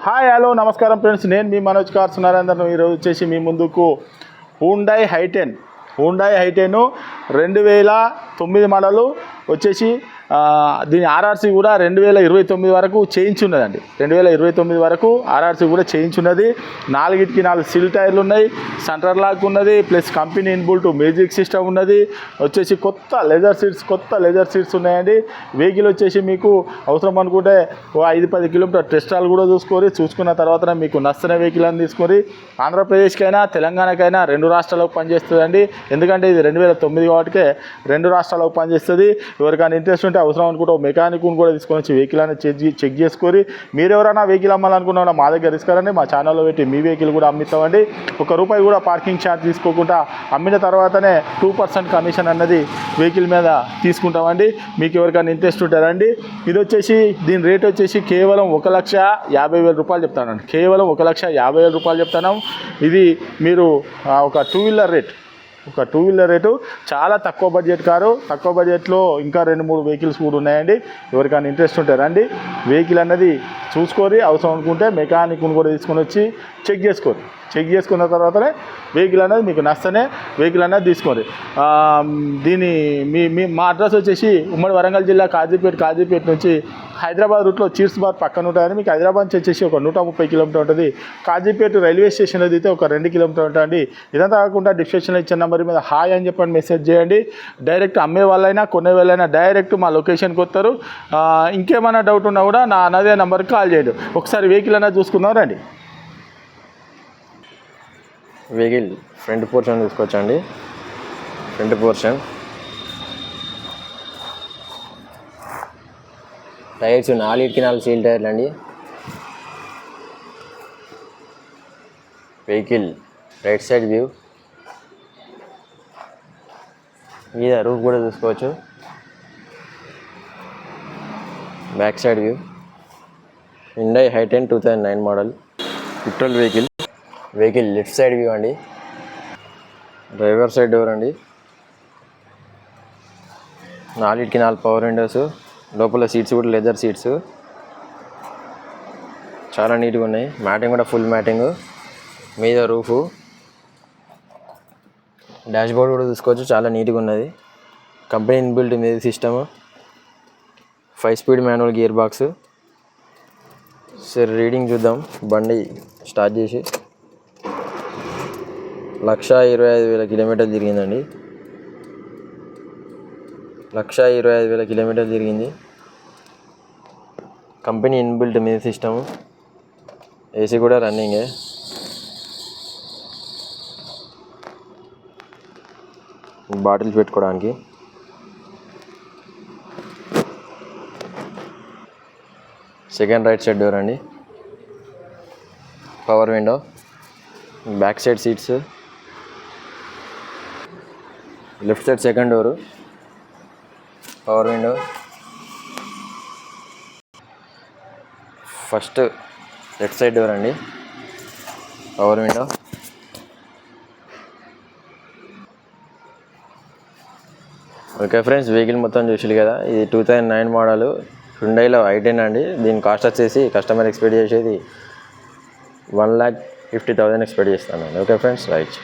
Hi hello నమస్కారం friends, నేను మీ Manoj cars Narender. ఈరోజు వచ్చేసి మీ ముందుకు హుండై హై10 2009 మోడలు వచ్చేసి దీని ఆర్ఆర్సీ కూడా 2029 వరకు చేయించున్నదండి. 2029 వరకు ఆర్ఆర్సీ కూడా చేయించున్నది. 4 సీల్ టైర్లు ఉన్నాయి, సెంటర్ లాక్ ఉన్నది, plus company inbuilt music system ఉన్నది. వచ్చేసి కొత్త లెదర్ సీట్స్ ఉన్నాయండి. వెహికల్ వచ్చేసి మీకు అవసరం అనుకుంటే 5-10 కిలోమీటర్ టెస్ట్ డ్రైవ్ కూడా చూసుకున్న తర్వాత మీకు నచ్చిన వెహికల్ అని తీసుకొని ఆంధ్రప్రదేశ్కైనా తెలంగాణకైనా 2 రాష్ట్రాలకు పనిచేస్తుందండి. ఎందుకంటే ఇది 2009 కాబట్టి 2 రాష్ట్రాలకు పనిచేస్తుంది. ఎవరికైనా ఇంట్రెస్ట్ ఉంటే అవసరం అనుకుంటే మెకానిక్ కూడా తీసుకొని వచ్చి వెహికల్ అనేది చెక్ చేసుకొని మీరు ఎవరైనా వెహికల్ అమ్మాలనుకున్నా మా దగ్గర తీసుకురండి. మా ఛానల్లో పెట్టి మీ వెహికల్ కూడా అమ్మిస్తామండి. ₹1 కూడా పార్కింగ్ ఛార్జ్ తీసుకోకుండా అమ్మిన తర్వాతనే 2% కమిషన్ అన్నది వెహికల్ మీద తీసుకుంటామండి. మీకు ఎవరికైనా ఇంట్రెస్ట్ ఉంటారండి. ఇది వచ్చేసి దీని రేట్ వచ్చేసి కేవలం ₹1,50,000 చెప్తానండి. కేవలం ₹1,50,000 చెప్తాను. ఇది మీరు ఒక టూ వీలర్ రేటు చాలా తక్కువ బడ్జెట్ కారు. తక్కువ బడ్జెట్లో ఇంకా 2-3 వెహికల్స్ కూడా ఉన్నాయండి. ఎవరికైనా ఇంట్రెస్ట్ ఉంటారండి. వెహికల్ అన్నది చూసుకొని అవసరం అనుకుంటే మెకానిక్ను కూడా తీసుకొని వచ్చి చెక్ చేసుకున్న తర్వాతనే వెహికల్ అనేది మీకు నచ్చనే వెహికల్ అనేది తీసుకోండి. మా అడ్రస్ వచ్చేసి ఉమ్మడి వరంగల్ జిల్లా కాజీపేట నుంచి హైదరాబాద్ రూట్లో చీర్స్బాద్ పక్కన ఉంటాయని. మీకు హైదరాబాద్ నుంచి వచ్చేసి ఒక 130 కిలోమీటర్ ఉంటుంది. కాజీపేట రైల్వే స్టేషన్లో దిగితే ఒక 2 కిలోమీటర్ ఉంటుందండి. ఇదంతా కాకుండా డిస్క్రిప్షన్లో ఇచ్చిన నెంబర్ మీద హాయ్ అని చెప్పండి, మెసేజ్ చేయండి. డైరెక్ట్ అమ్మే వాళ్ళైనా కొనే వాళ్ళైనా డైరెక్ట్ మా లొకేషన్కి వస్తారు. ఇంకేమైనా డౌట్ ఉన్నా కూడా అదే నెంబర్కి కాల్ చేయండి. ఒకసారి వెహికల్ అనేది చూసుకుందాం రండి. వెహికల్ ఫ్రంట్ పోర్షన్ తీసుకొచ్చండి. ఫ్రంట్ పోర్షన్ టైర్స్ 4 సీల్ టైర్లు అండి. వెహికల్ రైట్ సైడ్ వ్యూ మీద రూఫ్ కూడా చూసుకోవచ్చు. బ్యాక్ సైడ్ వ్యూ హుండై హై10 2009 model petrol vehicle left side view అండి. డ్రైవర్ సైడ్ డోర్ అండి. 4 పవర్ విండోస్, లోపల సీట్స్ కూడా లెదర్ సీట్స్ చాలా నీట్గా ఉన్నాయి. మ్యాటింగ్ కూడా ఫుల్ మ్యాటింగ్. మీద రూఫు, డాష్ బోర్డ్ కూడా చూసుకోవచ్చు, చాలా నీట్గా ఉన్నది. Company inbuilt music system, 5 speed manual gear box. సరే రీడింగ్ చూద్దాం. బండి స్టార్ట్ చేసి 1,25,000 కిలోమీటర్లు తిరిగిందండి. 1,25,000 కిలోమీటర్లు తిరిగింది. Company inbuilt music system, AC కూడా రన్నింగే. బాటిల్స్ పెట్టుకోవడానికి. సెకండ్ రైట్ సైడ్ డోర్ అండి. Power window, back side seats, left side second door, power window. First left side door అండి, power window. Okay friends, vehicle మొత్తం చూసారు కదా. ఇది 2009 మోడల్ హుండైలో i10 అండి. దీని కాస్ట్ వచ్చేసి కస్టమర్ ఎక్స్పెక్ట్ చేసేది 1,50,000 ఎక్స్పెక్ట్ చేస్తాను. Okay friends, right.